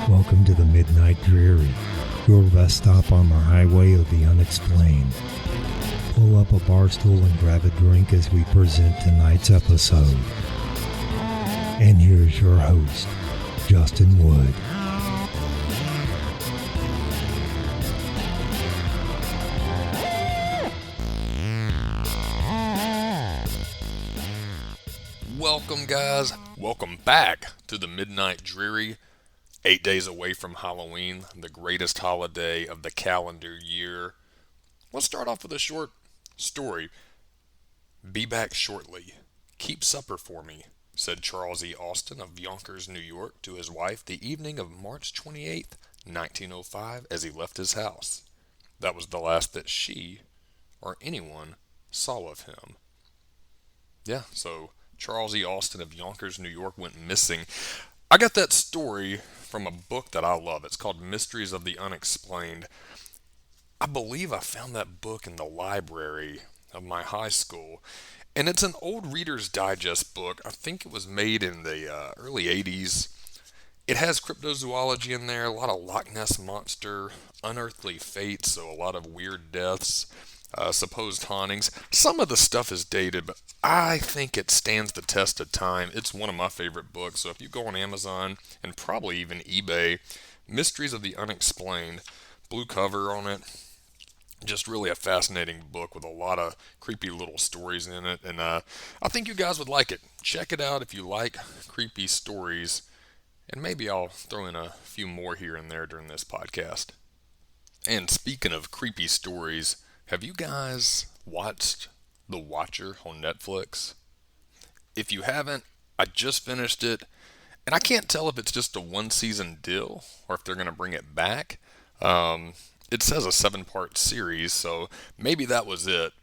Welcome to the Midnight Dreary, your rest stop on the highway of the unexplained. Pull up a bar stool and grab a drink as we present tonight's episode. And here's your host, Justin Wood. Welcome, guys. Welcome back to the Midnight Dreary. 8 days away from Halloween, the greatest holiday of the calendar year. Let's start off with a short story. Be back shortly. Keep supper for me, said Charles E. Austin of Yonkers, New York, to his wife the evening of March 28, 1905, as he left his house. That was the last that she, or anyone, saw of him. Yeah, so Charles E. Austin of Yonkers, New York went missing. I got that story from a book that I love. It's called Mysteries of the Unexplained. I believe I found that book in the library of my high school. And it's an old Reader's Digest book. I think it was made in the early 80s. It has cryptozoology in there, a lot of Loch Ness Monster, unearthly fates, so a lot of weird deaths. Supposed hauntings. Some of the stuff is dated, but I think it stands the test of time. It's one of my favorite books, so if you go on Amazon and probably even eBay, Mysteries of the Unexplained, blue cover on it, just really a fascinating book with a lot of creepy little stories in it, and I think you guys would like it. Check it out if you like creepy stories, and maybe I'll throw in a few more here and there during this podcast. And speaking of creepy stories, have you guys watched The Watcher on Netflix? If you haven't, I just finished it, and I can't tell if it's just a one-season deal or if they're going to bring it back. It says a 7-part series, so maybe that was it.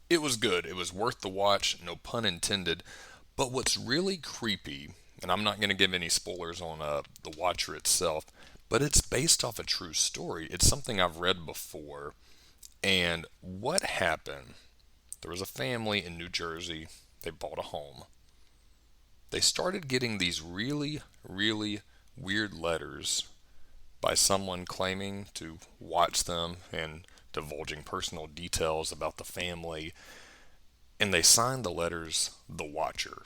It was good. It was worth the watch, no pun intended. But what's really creepy, and I'm not going to give any spoilers on The Watcher itself, but it's based off a true story. It's something I've read before. And what happened, there was a family in New Jersey, they bought a home. They started getting these really, really weird letters by someone claiming to watch them and divulging personal details about the family. And they signed the letters, The Watcher.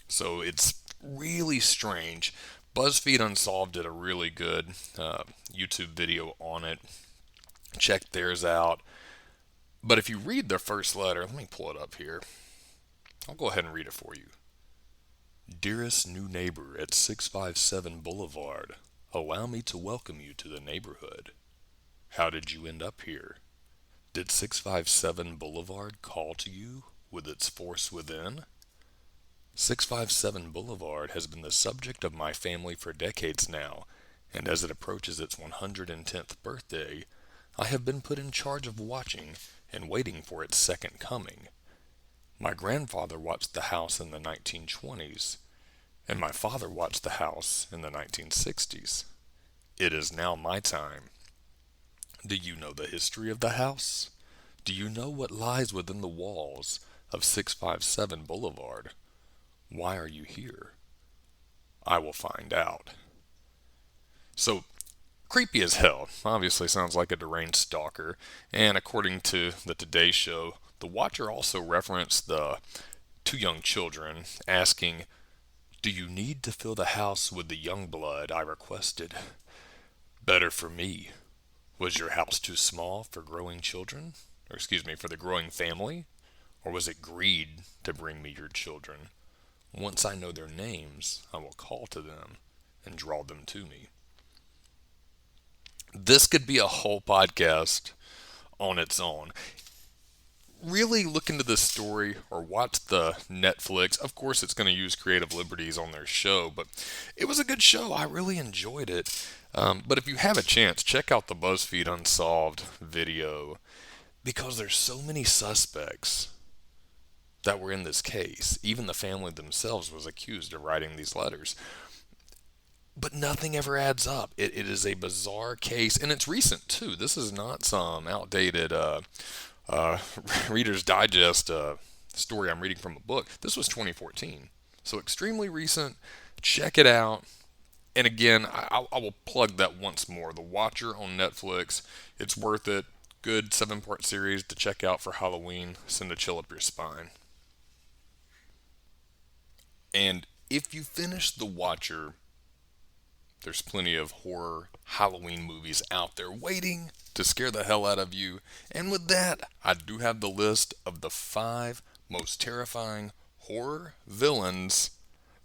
So it's really strange. BuzzFeed Unsolved did a really good YouTube video on it. Check theirs out. But if you read their first letter, let me pull it up here. I'll go ahead and read it for you. Dearest new neighbor at 657 Boulevard, allow me to welcome you to the neighborhood. How did you end up here? Did 657 Boulevard call to you with its force within? 657 Boulevard has been the subject of my family for decades now, and as it approaches its 110th birthday, I have been put in charge of watching and waiting for its second coming. My grandfather watched the house in the 1920s, and my father watched the house in the 1960s. It is now my time. Do you know the history of the house? Do you know what lies within the walls of 657 Boulevard? Why are you here? I will find out. So, creepy as hell. Obviously sounds like a deranged stalker. And according to the Today Show, the Watcher also referenced the two young children asking, do you need to fill the house with the young blood I requested? Better for me. Was your house too small for growing children? For the growing family? Or was it greed to bring me your children? Once I know their names, I will call to them and draw them to me. This could be a whole podcast on its own. Really look into this story or watch the Netflix. Of course, it's going to use creative liberties on their show, but it was a good show. I really enjoyed it. But if you have a chance, check out the BuzzFeed Unsolved video because there's so many suspects that were in this case. Even the family themselves was accused of writing these letters. But nothing ever adds up. It is a bizarre case, and it's recent too. This is not some outdated Reader's Digest story I'm reading from a book. This was 2014, so extremely recent. Check it out. And again, I will plug that once more. The Watcher on Netflix, it's worth it. Good 7-part series to check out for Halloween. Send a chill up your spine. And if you finish The Watcher, there's plenty of horror Halloween movies out there waiting to scare the hell out of you. And with that, I do have the list of the 5 most terrifying horror villains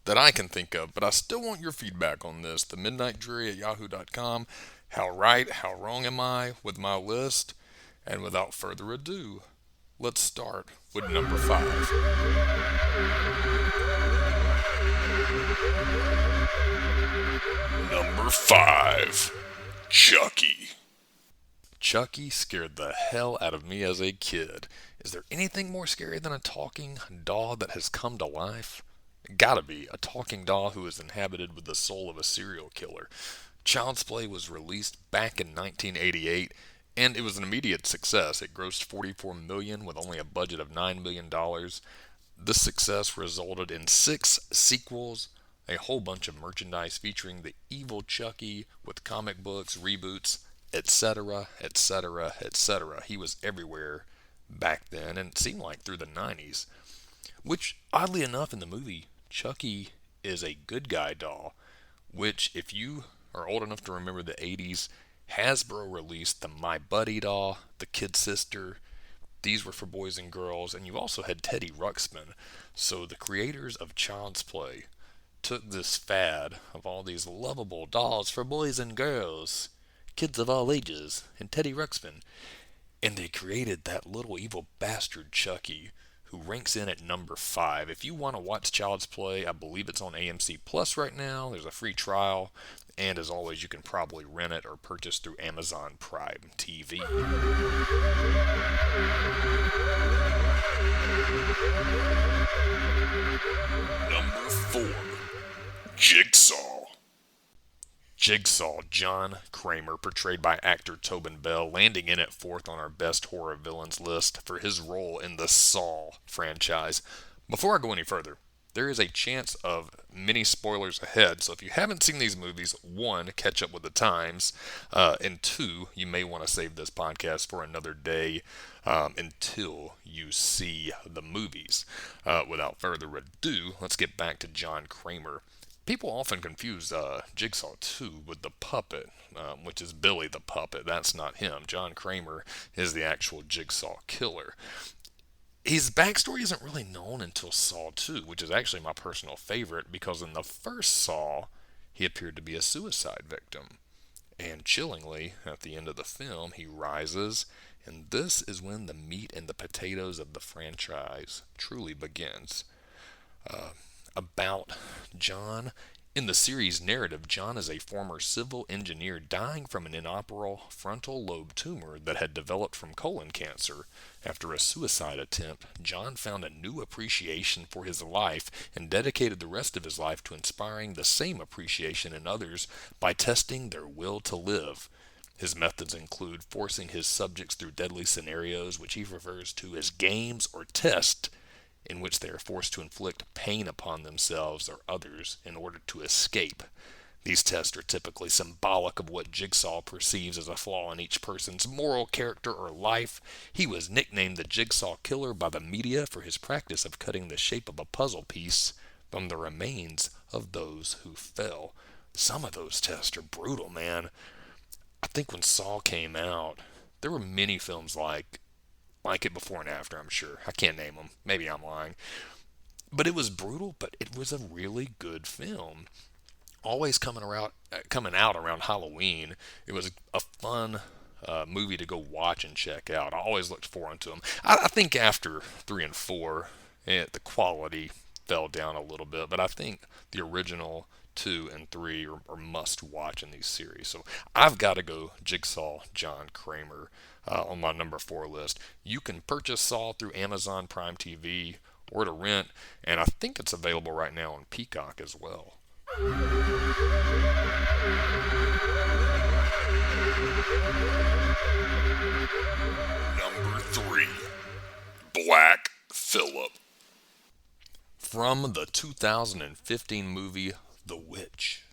that I can think of, but I still want your feedback on this. TheMidnightDreary at yahoo.com. How right, how wrong am I with my list? And without further ado, let's start with number 5. Number 5. Chucky. Chucky scared the hell out of me as a kid. Is there anything more scary than a talking doll that has come to life? Gotta be a talking doll who is inhabited with the soul of a serial killer. Child's Play was released back in 1988, and it was an immediate success. It grossed $44 million with only a budget of $9 million. This success resulted in 6 sequels, a whole bunch of merchandise featuring the evil Chucky with comic books, reboots, etc., etc., etc. He was everywhere back then, and it seemed like through the 90s. Which, oddly enough, in the movie, Chucky is a good guy doll, which, if you are old enough to remember the 80s, Hasbro released the My Buddy doll, the Kid Sister. These were for boys and girls, and you also had Teddy Ruxpin. So the creators of Child's Play took this fad of all these lovable dolls for boys and girls, kids of all ages, and Teddy Ruxpin, and they created that little evil bastard Chucky, who ranks in at number 5. If you want to watch Child's Play, I believe it's on AMC Plus right now. There's a free trial, and as always, you can probably rent it or purchase through Amazon Prime TV. Number 4. Jigsaw. Jigsaw, John Kramer, portrayed by actor Tobin Bell, landing in at 4th on our best horror villains list for his role in the Saw franchise. Before I go any further, there is a chance of many spoilers ahead, so if you haven't seen these movies, 1, catch up with the times, and 2, you may want to save this podcast for another day until you see the movies. Without further ado, let's get back to John Kramer. People often confuse Jigsaw 2 with the puppet, which is Billy the puppet. That's not him. John Kramer is the actual Jigsaw killer. His backstory isn't really known until Saw 2, which is actually my personal favorite because in the first Saw, he appeared to be a suicide victim. And chillingly, at the end of the film, he rises, and this is when the meat and the potatoes of the franchise truly begins. About John. In the series narrative, John is a former civil engineer dying from an inoperable frontal lobe tumor that had developed from colon cancer. After a suicide attempt, John found a new appreciation for his life and dedicated the rest of his life to inspiring the same appreciation in others by testing their will to live. His methods include forcing his subjects through deadly scenarios, which he refers to as games or tests, in which they are forced to inflict pain upon themselves or others in order to escape. These tests are typically symbolic of what Jigsaw perceives as a flaw in each person's moral character or life. He was nicknamed the Jigsaw Killer by the media for his practice of cutting the shape of a puzzle piece from the remains of those who fell. Some of those tests are brutal, man. I think when Saw came out, there were many films like it before and after, I'm sure. I can't name them. Maybe I'm lying. But it was brutal, but it was a really good film. Always coming out around Halloween. It was a fun movie to go watch and check out. I always looked forward to them. I think after 3 and 4, the quality fell down a little bit, but I think the original 2 and 3 are must watch in these series. So I've got to go Jigsaw John Kramer on my number 4 list. You can purchase Saw through Amazon Prime TV or to rent, and I think it's available right now on Peacock as well. Number 3. Black Phillip. From the 2015 movie The Witch,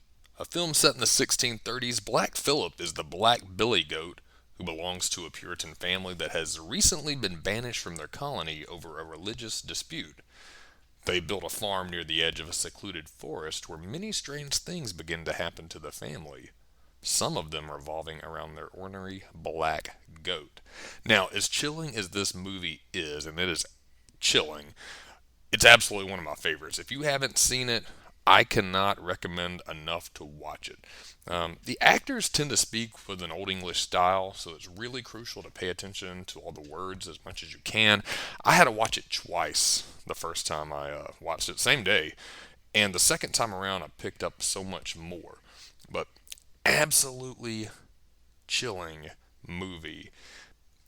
A film set in the 1630s, Black Phillip is the black billy goat who belongs to a Puritan family that has recently been banished from their colony over a religious dispute. They built a farm near the edge of a secluded forest where many strange things begin to happen to the family, some of them revolving around their ornery black goat. Now, as chilling as this movie is, and it is chilling, it's absolutely one of my favorites. If you haven't seen it, I cannot recommend enough to watch it. The actors tend to speak with an Old English style, so it's really crucial to pay attention to all the words as much as you can. I had to watch it twice the first time I watched it, same day, and the second time around I picked up so much more. But absolutely chilling movie.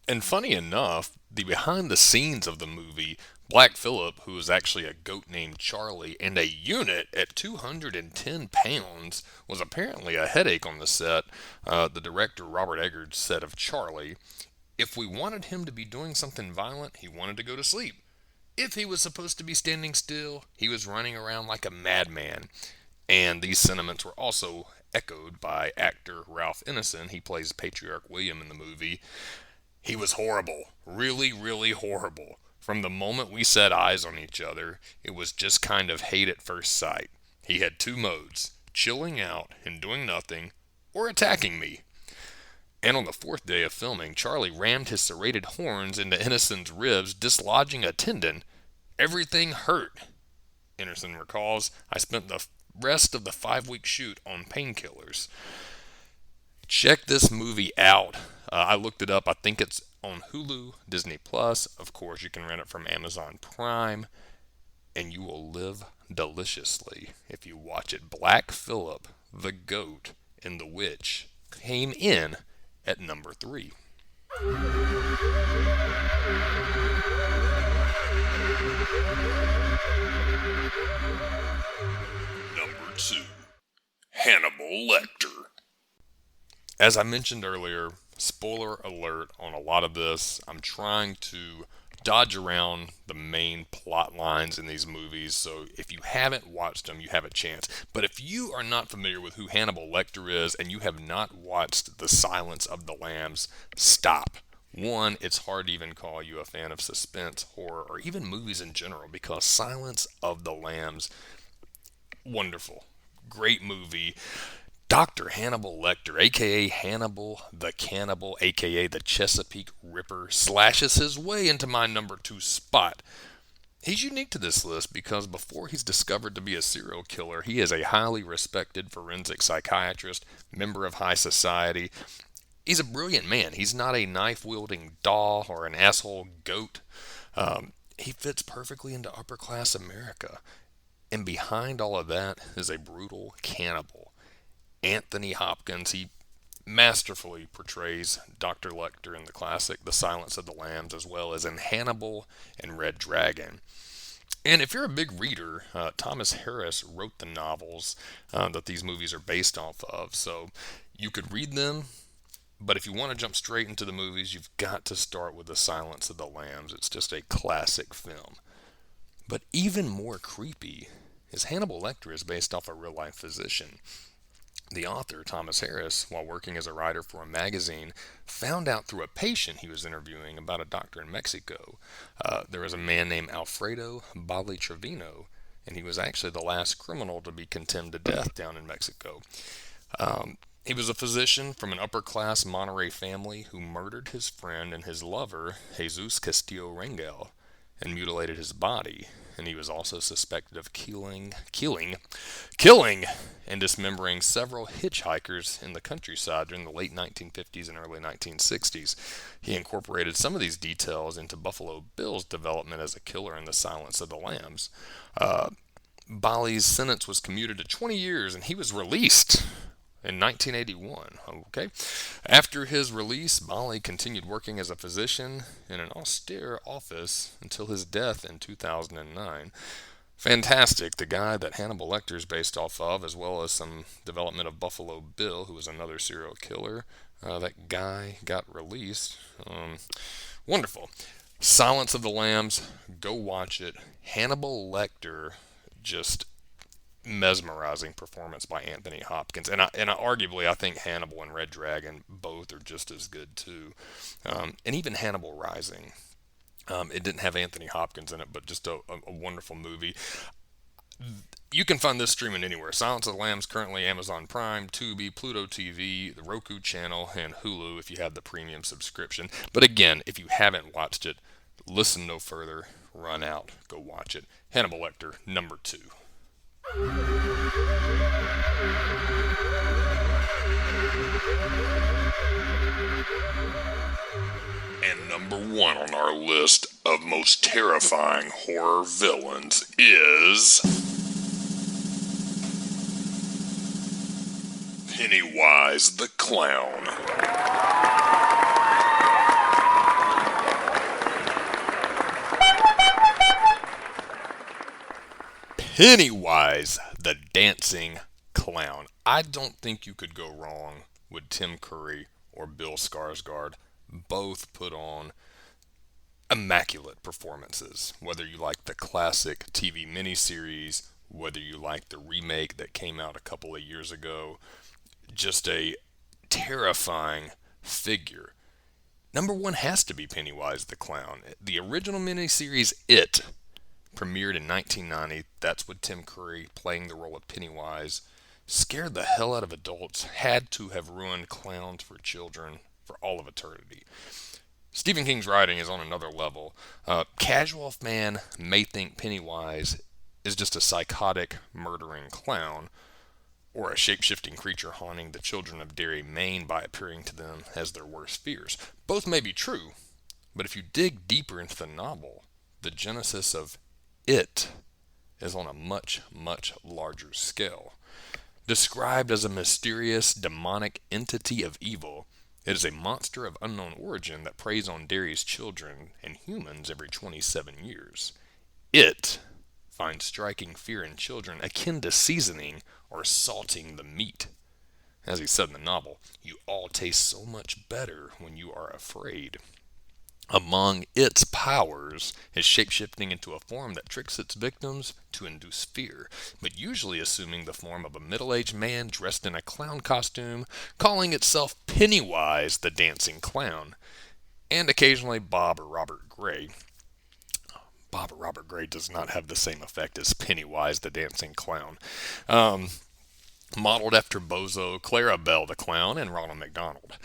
And funny enough, the behind the scenes of the movie, Black Phillip, who is actually a goat named Charlie and a unit at 210 pounds, was apparently a headache on the set. The director, Robert Eggers, said of Charlie, if we wanted him to be doing something violent, he wanted to go to sleep. If he was supposed to be standing still, he was running around like a madman. And these sentiments were also echoed by actor Ralph Ineson. He plays Patriarch William in the movie. He was horrible. Really, really horrible. From the moment we set eyes on each other, it was just kind of hate at first sight. He had two modes, chilling out and doing nothing, or attacking me. And on the fourth day of filming, Charlie rammed his serrated horns into Ineson's ribs, dislodging a tendon. Everything hurt. Ineson recalls, I spent the rest of the 5-week shoot on painkillers. Check this movie out. I looked it up. I think it's on Hulu, Disney Plus. Of course, you can rent it from Amazon Prime. And you will live deliciously if you watch it. Black Phillip, the Goat, and the Witch came in at number 3. Number 2. Hannibal Lecter. As I mentioned earlier, spoiler alert on a lot of this. I'm trying to dodge around the main plot lines in these movies, so if you haven't watched them, you have a chance. But if you are not familiar with who Hannibal Lecter is and you have not watched The Silence of the Lambs, stop. One, it's hard to even call you a fan of suspense, horror, or even movies in general, because Silence of the Lambs, wonderful, great movie. Dr. Hannibal Lecter, a.k.a. Hannibal the Cannibal, a.k.a. the Chesapeake Ripper, slashes his way into my number 2 spot. He's unique to this list because before he's discovered to be a serial killer, he is a highly respected forensic psychiatrist, member of high society. He's a brilliant man. He's not a knife-wielding doll or an asshole goat. He fits perfectly into upper-class America. And behind all of that is a brutal cannibal. Anthony Hopkins, he masterfully portrays Dr. Lecter in the classic The Silence of the Lambs, as well as in Hannibal and Red Dragon. And if you're a big reader, Thomas Harris wrote the novels that these movies are based off of, so you could read them, but if you want to jump straight into the movies, you've got to start with The Silence of the Lambs. It's just a classic film. But even more creepy is Hannibal Lecter is based off a real-life physician. The author, Thomas Harris, while working as a writer for a magazine, found out through a patient he was interviewing about a doctor in Mexico. There was a man named Alfredo Bali Trevino, and he was actually the last criminal to be condemned to death down in Mexico. He was a physician from an upper-class Monterrey family who murdered his friend and his lover, Jesus Castillo Rangel, and mutilated his body. And he was also suspected of killing and dismembering several hitchhikers in the countryside during the late 1950s and early 1960s. He incorporated some of these details into Buffalo Bill's development as a killer in The Silence of the Lambs. Bali's sentence was commuted to 20 years, and he was released in 1981. Okay. After his release, Bali continued working as a physician in an austere office until his death in 2009. Fantastic. The guy that Hannibal Lecter is based off of, as well as some development of Buffalo Bill, who was another serial killer. That guy got released. Wonderful. Silence of the Lambs. Go watch it. Hannibal Lecter, just mesmerizing performance by Anthony Hopkins, and arguably I think Hannibal and Red Dragon both are just as good too, and even Hannibal Rising. It didn't have Anthony Hopkins in it, but just a wonderful movie. You can find this streaming anywhere. Silence of the Lambs currently Amazon Prime, Tubi, Pluto TV, the Roku channel, and Hulu if you have the premium subscription. But again, if you haven't watched it, listen no further, run out, go watch it. Hannibal Lecter, number 2. And number 1 on our list of most terrifying horror villains is Pennywise the Clown. Pennywise the Dancing Clown. I don't think you could go wrong with Tim Curry or Bill Skarsgård. Both put on immaculate performances. Whether you like the classic TV miniseries, whether you like the remake that came out a couple of years ago, just a terrifying figure. Number 1 has to be Pennywise the Clown. The original miniseries, It, premiered in 1990. That's with Tim Curry playing the role of Pennywise. Scared the hell out of adults. Had to have ruined clowns for children for all of eternity. Stephen King's writing is on another level. Casual fan may think Pennywise is just a psychotic, murdering clown, or a shape-shifting creature haunting the children of Derry, Maine by appearing to them as their worst fears. Both may be true, but if you dig deeper into the novel, the genesis of It is on a much, much larger scale. Described as a mysterious, demonic entity of evil, it is a monster of unknown origin that preys on Derry's children and humans every 27 years. It finds striking fear in children akin to seasoning or salting the meat. As he said in the novel, you all taste so much better when you are afraid. Among its powers is shapeshifting into a form that tricks its victims to induce fear, but usually assuming the form of a middle-aged man dressed in a clown costume, calling itself Pennywise the Dancing Clown, and occasionally Bob or Robert Gray. Bob or Robert Gray does not have the same effect as Pennywise the Dancing Clown. Modeled after Bozo, Clarabelle the Clown, and Ronald McDonald.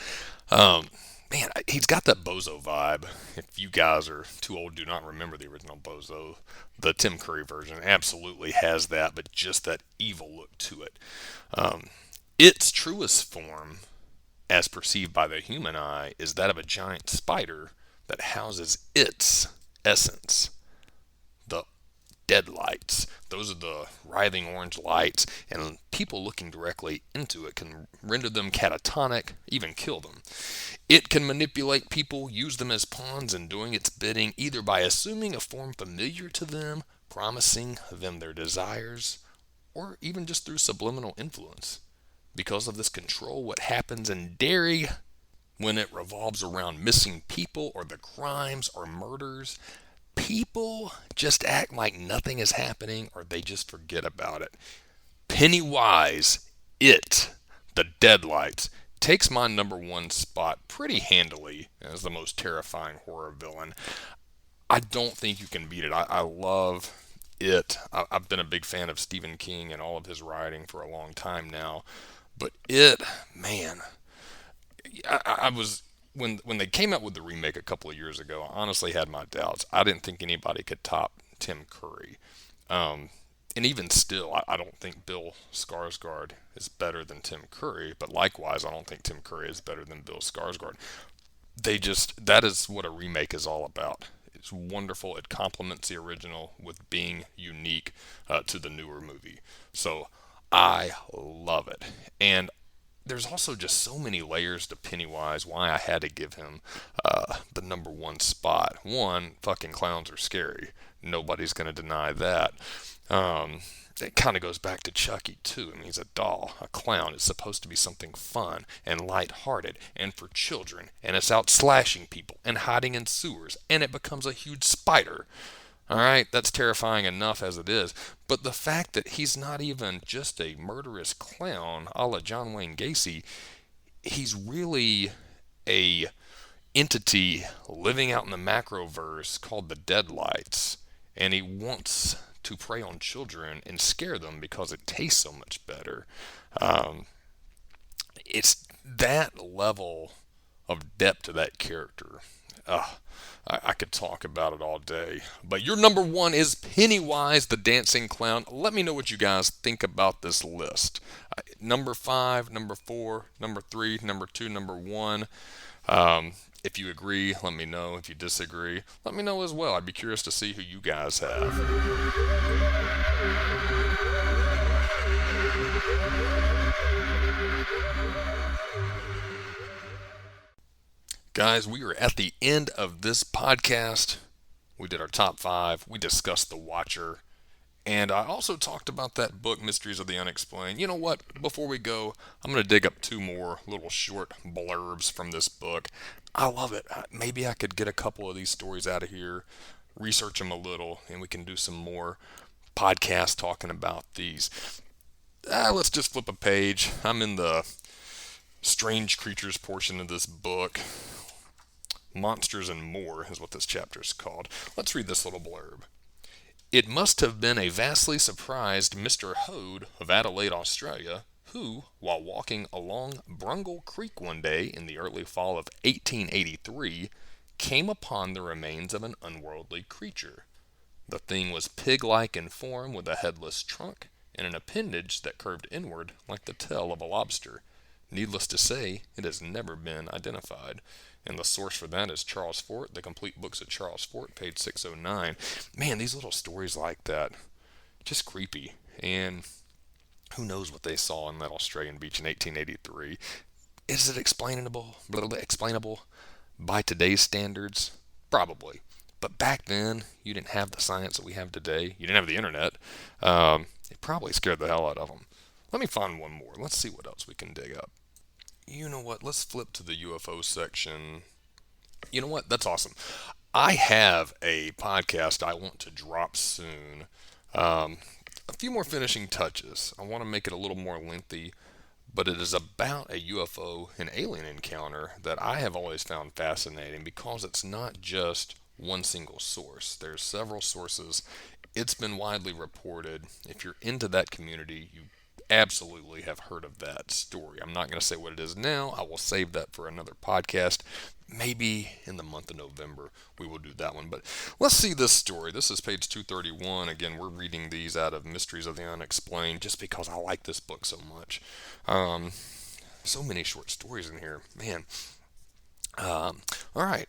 Man, he's got that Bozo vibe. If you guys are too old, do not remember the original Bozo. The Tim Curry version absolutely has that, but just that evil look to it. Its truest form, as perceived by the human eye, is that of a giant spider that houses its essence. The deadlights. Those are the writhing orange lights, and people looking directly into it can render them catatonic, even kill them. It can manipulate people, use them as pawns in doing its bidding, either by assuming a form familiar to them, promising them their desires, or even just through subliminal influence. Because of this control, what happens in Derry when it revolves around missing people or the crimes or murders, people just act like nothing is happening or they just forget about it. Pennywise, It, the Deadlights, takes my number 1 spot pretty handily as the most terrifying horror villain. I don't think you can beat it. I love It. I've been a big fan of Stephen King and all of his writing for a long time now. But It, man, I was... When they came out with the remake a couple of years ago, I honestly had my doubts. I didn't think anybody could top Tim Curry. And even still, I don't think Bill Skarsgård is better than Tim Curry. But likewise, I don't think Tim Curry is better than Bill Skarsgård. That is what a remake is all about. It's wonderful. It complements the original with being unique to the newer movie. So I love it. And there's also just so many layers to Pennywise, why I had to give him the number 1 spot. One, fucking clowns are scary. Nobody's going to deny that. It kind of goes back to Chucky, too. I mean, he's a doll, a clown. It's supposed to be something fun and lighthearted and for children. And it's out slashing people and hiding in sewers. And it becomes a huge spider. All right, that's terrifying enough as it is. But the fact that he's not even just a murderous clown a la John Wayne Gacy, he's really a entity living out in the macroverse called the Deadlights, and he wants to prey on children and scare them because it tastes so much better. Um, it's that level of depth to that character. I could talk about it all day. But your number one is Pennywise the Dancing Clown. Let me know what you guys think about this list. Number 5, number 4, number 3, number 2, number 1. If you agree, let me know. If you disagree, let me know as well. I'd be curious to see who you guys have. Guys, we are at the end of this podcast. We did our top 5. We discussed The Watcher. And I also talked about that book, Mysteries of the Unexplained. You know what? Before we go, I'm going to dig up 2 more little short blurbs from this book. I love it. Maybe I could get a couple of these stories out of here, research them a little, and we can do some more podcasts talking about these. Let's just flip a page. I'm in the strange creatures portion of this book. Monsters and More is what this chapter is called. Let's read this little blurb. It must have been a vastly surprised Mr. Hode of Adelaide, Australia, who, while walking along Brungle Creek one day in the early fall of 1883, came upon the remains of an unworldly creature. The thing was pig-like in form with a headless trunk and an appendage that curved inward like the tail of a lobster. Needless to say, it has never been identified. And the source for that is Charles Fort, The Complete Books of Charles Fort, page 609. Man, these little stories like that, just creepy. And who knows what they saw in that Australian beach in 1883. Is it explainable by today's standards? Probably. But back then, you didn't have the science that we have today. You didn't have the internet. It probably scared the hell out of them. Let me find one more. Let's see what else we can dig up. You know what? Let's flip to the UFO section. You know what? That's awesome. I have a podcast I want to drop soon. A few more finishing touches. I want to make it a little more lengthy, but it is about a UFO and alien encounter that I have always found fascinating because it's not just one single source. There's several sources. It's been widely reported. If you're into that community, you absolutely have heard of that story. I'm not going to say what it is now. I will save that for another podcast. Maybe in the month of November we will do that one. But let's see this story. This is page 231. Again, we're reading these out of Mysteries of the Unexplained just because I like this book so much. So many short stories in here. Man. All right.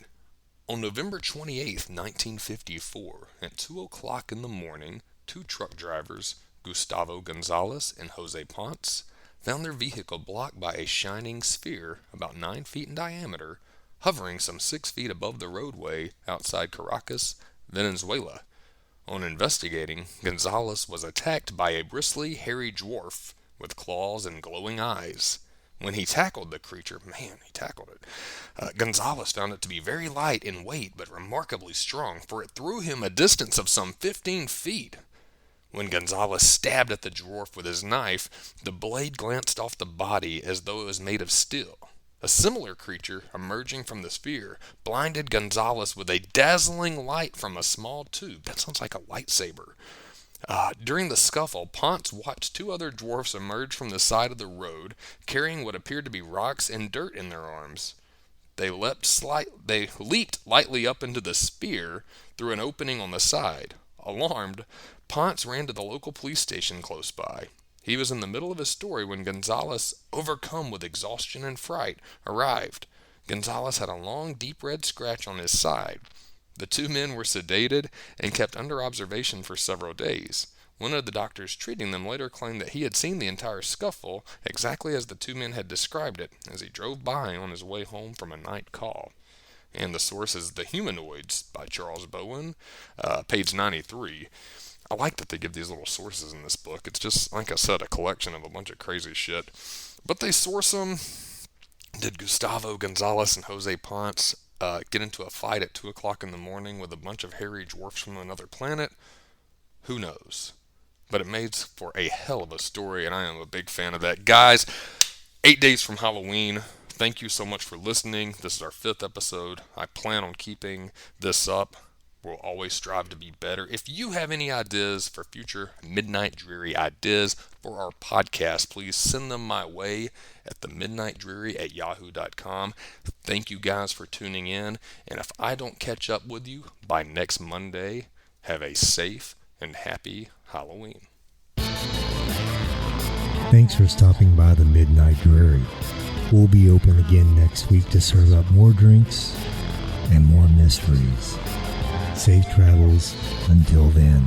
On November 28th, 1954, at 2 o'clock in the morning, 2 truck drivers, Gustavo Gonzalez and Jose Ponce, found their vehicle blocked by a shining sphere about 9 feet in diameter, hovering some 6 feet above the roadway outside Caracas, Venezuela. On investigating, Gonzalez was attacked by a bristly, hairy dwarf with claws and glowing eyes. When he tackled the creature, Gonzalez found it to be very light in weight but remarkably strong, for it threw him a distance of some 15 feet. When Gonzalez stabbed at the dwarf with his knife, the blade glanced off the body as though it was made of steel. A similar creature, emerging from the sphere, blinded Gonzalez with a dazzling light from a small tube. That sounds like a lightsaber. During the scuffle, Ponce watched 2 other dwarfs emerge from the side of the road, carrying what appeared to be rocks and dirt in their arms. They leaped lightly up into the sphere through an opening on the side. Alarmed, Ponce ran to the local police station close by. He was in the middle of his story when Gonzalez, overcome with exhaustion and fright, arrived. Gonzalez had a long, deep red scratch on his side. The 2 men were sedated and kept under observation for several days. One of the doctors treating them later claimed that he had seen the entire scuffle exactly as the 2 men had described it as he drove by on his way home from a night call. And the source is The Humanoids by Charles Bowen, page 93. I like that they give these little sources in this book. It's just, like I said, a collection of a bunch of crazy shit. But they source them. Did Gustavo Gonzalez and Jose Ponce get into a fight at 2 o'clock in the morning with a bunch of hairy dwarfs from another planet? Who knows? But it makes for a hell of a story, and I am a big fan of that. Guys, 8 days from Halloween. Thank you so much for listening. This is our 5th episode. I plan on keeping this up. We'll always strive to be better. If you have any ideas for future Midnight Dreary ideas for our podcast, please send them my way at TheMidnightDreary@yahoo.com. Thank you guys for tuning in. And if I don't catch up with you by next Monday, have a safe and happy Halloween. Thanks for stopping by the Midnight Dreary. We'll be open again next week to serve up more drinks and more mysteries. Safe travels until then.